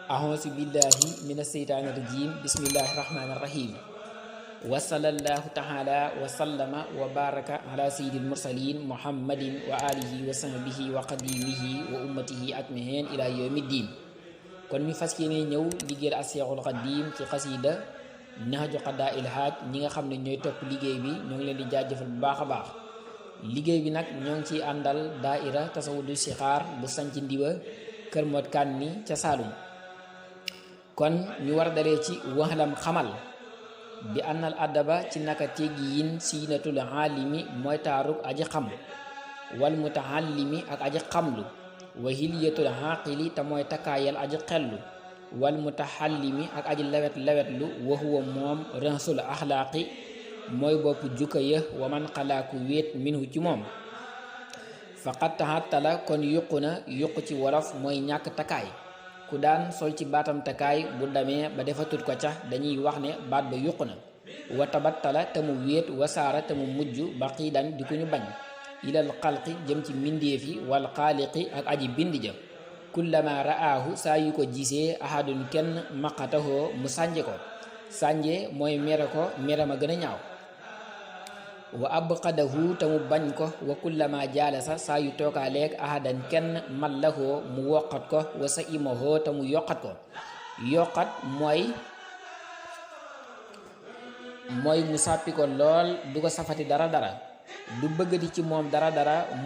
A'udzu billahi minas seytaani rajim. Bismillahir rahmanir rahim. Wa sallallahu ta'ala wa sallama wa baraka ala sayyidil mursalin Muhammadin wa alihi wa sahbihi wa qadimihi wa ummatihi ajmahin ila yawmiddin. Kon ñu fas yéene ñëw liggéeyal Seexul Xadiim ci xasida Nahju Qadaa'il Haaj. ñi nga xam ne ñooy topp liggéey bi ñoo ngi leen di jaajëfal bu baax a baax. liggéey bi nag ñoo ngi ciy àndal daaira tasawudu sixaar bu sanc ndiwa Kër Mot Kanni ca Saalum. kon ñu war a dalee ci waxlam xamal bi ànnal adaba ci naka teggiin siinatul aalimi mooy taarug aji xam wal mutaallimi ak aji xamlu wa hilyatul xaaqili te mooy takkaayal aji xellu wal mutaxallimi ak aji lewetlu wa huwa moom ransul axlaaqi mooy bopp jukka ya wa man xalaaku wéet minhu ci moom faqat taxattala kon yuqu na yuqu ci wolof mooy ñàkk takkaay ku daan sol ci baatam takkaay bu demee ba defatut ko ca dañuy wax ne baat ba yuqu na wa tabattala te mu wéet wasaara te mu mujj ba xiidan di ku ñu bañ ilal xalqi jëm ci mbindéef yi wal xaaliqi ak aji bind ja kullama ra'aahu saa yu ko gisee ahadun kenn maqatahoo mu sànje ko sànje mooy mere ko mere ma gën a ñaaw wa abqadahu te mu bañ ko wa kullama jaalasa saa yu tookaaleeg ahadan kenn mallahoo mu woqat ko wa sa imahoo te mu yokkat ko yokkat mooy mu sàppi ko lool du ko safati dara du bëggati ci moom dara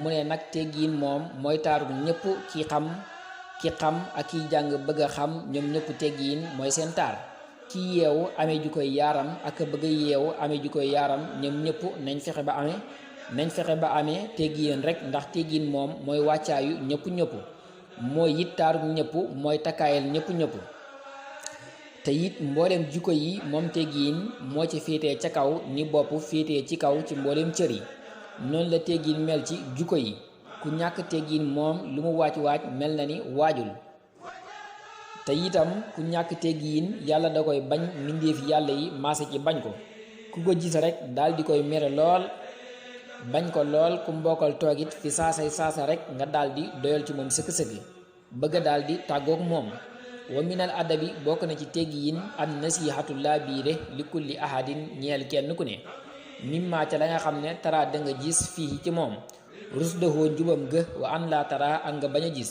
mu ne nag teggiin moom mooy taaru ñëpp ki xam ak kiy jàng bëgg a xam ñoom ñëpp teggiin mooy seen taar ki yeewu amee ju koy yaaram ak bëgg a yeewu amee ju koy yaaram ñoom ñëpp nañ fexe ba amee teggiin rek ndax teggiin moom mooy wàccaayu ñëpp mooy it taaru ñëpp mooy takkaayal ñëpp te it mboolem jukko yi moom teggiin moo ci féetee ca kaw ni bopp féetee ci kaw ci mboolem cër yi noonu la teggiin mel ci jukko yi ku ñàkk teggiin moom lu mu waaj mel na ni waajul te itam ku ñàkk teggiin yàlla da koy bañ mbindeef yàlla yi maase ci bañ ko ku ko gis rek daal di koy mere lool bañ ko lool ku mbokkal toogit fi saasa rek nga daal di doyal ci moom sëkk-sëkk bëgg daal di tàggook moom wa minal adabi bokk na ci teggiin an nasihatu laa biire li kulli ahadin ñeel kenn ku ne mimma ca la nga xam ne tara da nga gis fii ci moom rusdahoo njubam ga wa an laa tara ak nga bañ a gis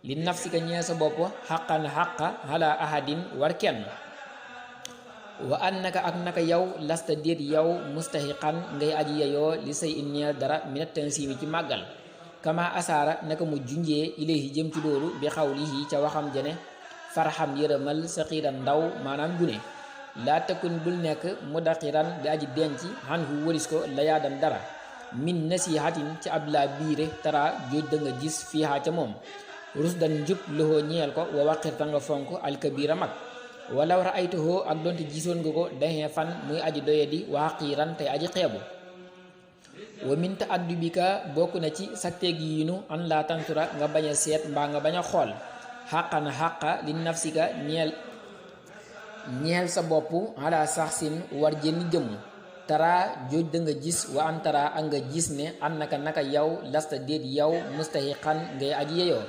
li nafsika ñeel sa bopp xaqan xaqa ala ahadin war kenn wa annaka ak naka yow lasta déet yow mustahiqan ngay aji yeyoo li say in ñeel dara minat tansimi ci màggal kama asaara naka mu junjee ilayhi jëm ci loolu bi xawlihi ca waxam jene farxam yërëmal sa xiiran ndaw maanaam gune laa tëkkun bul nekk mu daqiran di aji denc xan hu wëris ko layaadan dara min nasihatin ci ab laa biire tara jooj da nga gis fiihaa ca moom rusdan njub loxoo ñeel ko wa waqirta nga fonk alkabira mag walaw ra'aytuhu ak doonte gisoon nga ko daxee fan muy aji doye di waa xiiran tey aji xeebu wa min ta'addubika bokk na ci sa teggiinu an laa tantura nga bañ a seet mbaa nga bañ a xool xaqan xaqa li nafsika ñeel sa bopp ala saxsin war jënni jëmm tara jooj da nga gis wa an tara ak nga gis ne an naka yow lasta déet yow mustahiqan ngay aji yeyoo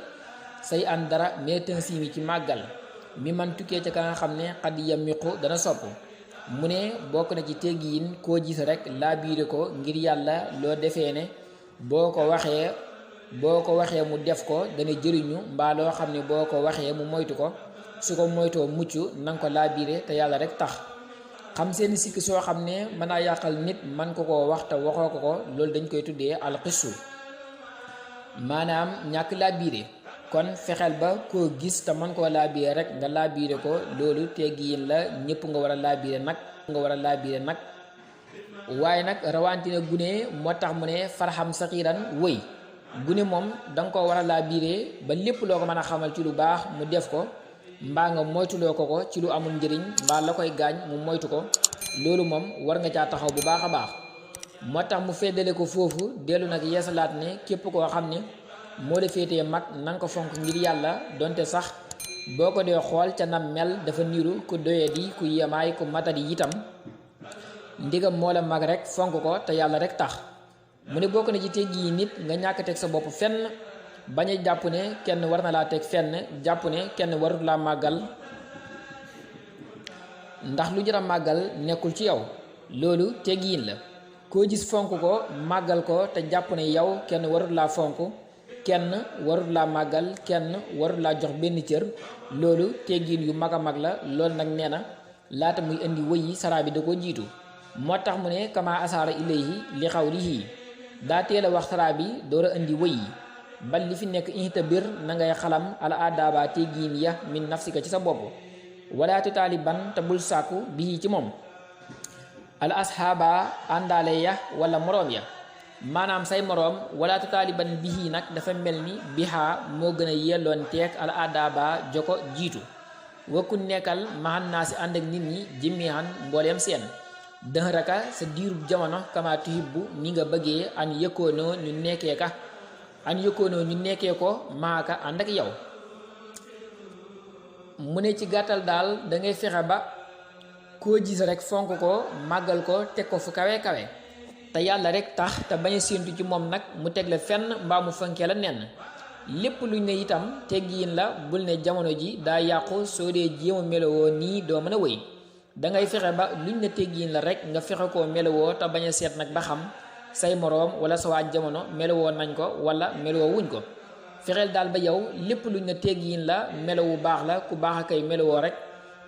say an dara mais tansimi ci màggal mi man tukkee ca ka nga xam ne xad yamiqu dana sopp mu ne bokk na ci teggiin koo gis rek laa biire ko ngir yàlla loo defee ne boo ko waxee mu def ko dana jëriñu mbaa loo xam ne boo ko waxee mu moytu ko su ko moytoo mucc nanga ko laa biire te yàlla rek tax xam seen sikk soo xam ne mën naa yàqal nit man ko koo wax te waxoo ko loolu dañ koy tuddee alxisu maanaam ñàkk laa biire kon fexeel ba koo gis te man koo laa biire rek nga laa biire ko loolu teggiin la ñëpp nga war a laa biire nag waaye nag rawantina gune moo tax mu ne farxam saxiiran wëy gune moom danga ko war a laa biire ba lépp loo ko mën a xamal ci lu baax mu def ko mbaa nga moytuloo ko ci lu amul njëriñ mbaa la koy gaañ mu moytu ko loolu moom war nga caa taxaw bu baax a baax moo tax mu feddale ko foofu dellu nag yeesalaat ne képp koo xam ne moo la féetee mag nanga ko fonk ngir yàlla donte sax boo ko dee xool ca nam mel dafa niru ku doyadi ku yemaay ku matadi itam ndigam moo la mag rek fonk ko te yàlla rek tax mu ne bokk na ci teggi yi nit nga ñàkk teg sa bopp fenn bañ a jàpp ne kenn war na laa teg fenn, jàpp ne kenn warut laa màggal ndax lu jar a màggal nekkul ci yow. loolu teggiin la. koo gis fonk ko màggal ko te jàpp ne yow kenn warut laa fonk, kenn warut laa màggal, kenn warut laa jox benn cër, loolu teggiin yu mag a mag la. loolu nag nee na laata muy indi wëy yi saraa bi da ko jiitu. moo tax mu ne kama asaara ilayhi li xawlihi, daa teel a wax saraa bi door a indi wëy yi. bal li fi nekk inta bir na ngay xalam al adaba teggiin ya min nafsika ci sa bopp, wala tutaaliban te bul sàkku bii ci moom al asxaaba àndaale ya wala moroom ya, maanaam say moroom. wala tutaaliban bii nag dafa mel ni bihaa moo gën a yelloon teeg al adaba joko jiitu. wakku nekkal maxan naa si ànd ak nit ñi jimmihan mbooleem seen, dëxëraka sa diirub jamono kama tuhibbu ni nga bëggee an yëkkoonoo ñu nekkee ko maaka ànd ak yow. mu ne ci gàttal daal da ngay fexe ba koo gis rek fonk ko màggal ko teg ko fu kawe kawe te yàlla rek tax, te bañ a séentu ci moom nag mu teg la fenn mbaa mu fonkee la nenn. lépp luñ ne itam teggiin la, bul ne jamono ji daa yàqu soo dee jéema melowoo nii doo mën a wéy. da ngay fexe ba luñ ne teggiin la rek nga fexe koo melowoo te bañ a seet nag ba xam say moroom wala sa waa jamono melowoo nañ ko wala melowoo wuñ ko. fexeel daal ba yow lépp luñ ne teggiin la, melowu baax la, ku baax a kay melowoo rek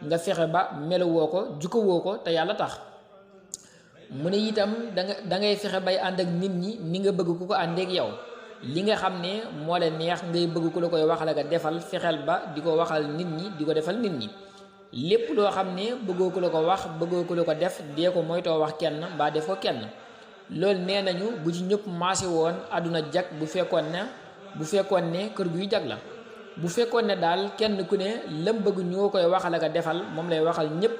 nga fexe ba melowoo ko, jukkowoo ko te yàlla tax. mu ne itam da ngay fexe bay ànd ak nit ñi ni nga bëgg ku ko àndeek yow. li nga xam ne moo la neex ngay bëgg ku la koy waxal ak defal, fexeel ba di ko waxal nit ñi, di ko defal nit ñi. lépp loo xam ne bëggoo ku la ko wax, bëggoo ku la ko def, dee ko moytoo wax kenn mbaa def ko kenn. loolu nee nañu bu ci ñëpp maase woon àdduna jag, bu fekkoon ne kër guy jag la. bu fekkoon ne daal kenn ku ne lam bëgg ñoo koy waxal ak defal, moom lay waxal ñëpp,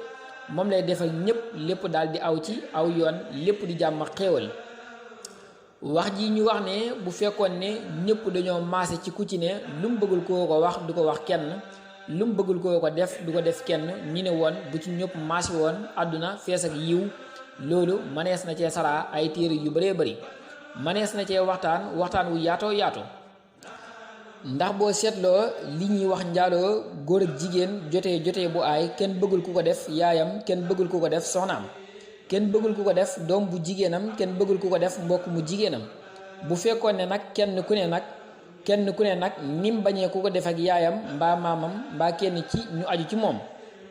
moom lay defal ñëpp, lépp daal di aw ci aw yoon, lépp di jàmm xéewal. wax ji ñu wax ne bu fekkoon ne ñëpp dañoo maase ci ku ci ne lu mu bëggul koo ko wax du ko wax kenn, lu mu bëggul koo ko def du ko def kenn, ñi ne woon bu ci ñëpp maase woon àdduna fees ak yiw. loolu manees na cee saraa ay téere yu bëree bëri, manees na cee waxtaan wu yaatoo yaatu. ndax boo seetloo li ñuy wax njaaloo, góor ak jigéen jotee bu aay, kenn bëggul ku ko def yaayam, kenn bëggul ku ko def soxnaam, kenn bëggul ku ko def doom bu jigéenam, kenn bëggul ku ko def mbokk mu jigéenam. bu fekkoon ne nag kenn ku ne nag nim bañee ku ko def ak yaayam mbaa maamam mbaa kenn ci ñu aju ci moom,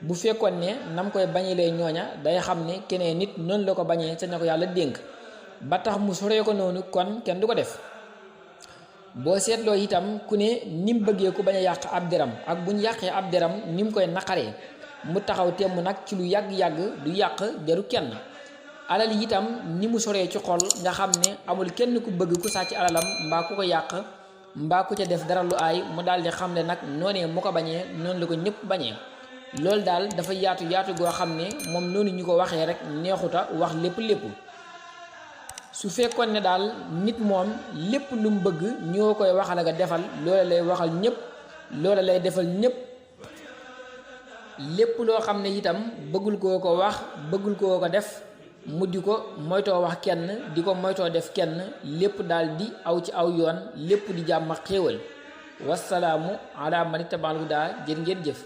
bu fekkoon ne nam koy bañelee ñooña, day xam ne keneen nit noonu la ko bañee ca ña ko yàlla dénk, ba tax mu soree ko noonu, kon kenn du ko def. boo seetloo itam ku ne nim bëggee ku bañ a yàq ab deram, ak buñ yàqee ab deram nim koy naqaree, mu taxaw temm nag ci lu yàgg-yàgg du yàq deru kenn. alal yi itam ni mu soree ci xol, nga xam ne amul kenn ku bëgg ku sàcc alalam mbaa ku ko yàq mbaa ku ca def dara lu aay, mu daal di xam ne nag noonee mu ko bañee noonu la ko ñëpp bañee. loolu daal dafa yaatu goo xam ne moom noonu ñu ko waxee rek neexuta wax lépp. su fekkoon ne daal nit moom lépp lu mu bëgg ñoo koy waxal ak defal, loola lay waxal ñëpp, loola lay defal ñëpp. lépp loo xam ne itam bëggul koo ko wax, bëggul koo ko def, mu di ko moytoo wax kenn, di ko moytoo def kenn, lépp daal di aw ci aw yoon, lépp di jàmm xéewal. wasalaamu ala man ittaba'al hudaa. jërë ngeen jëf.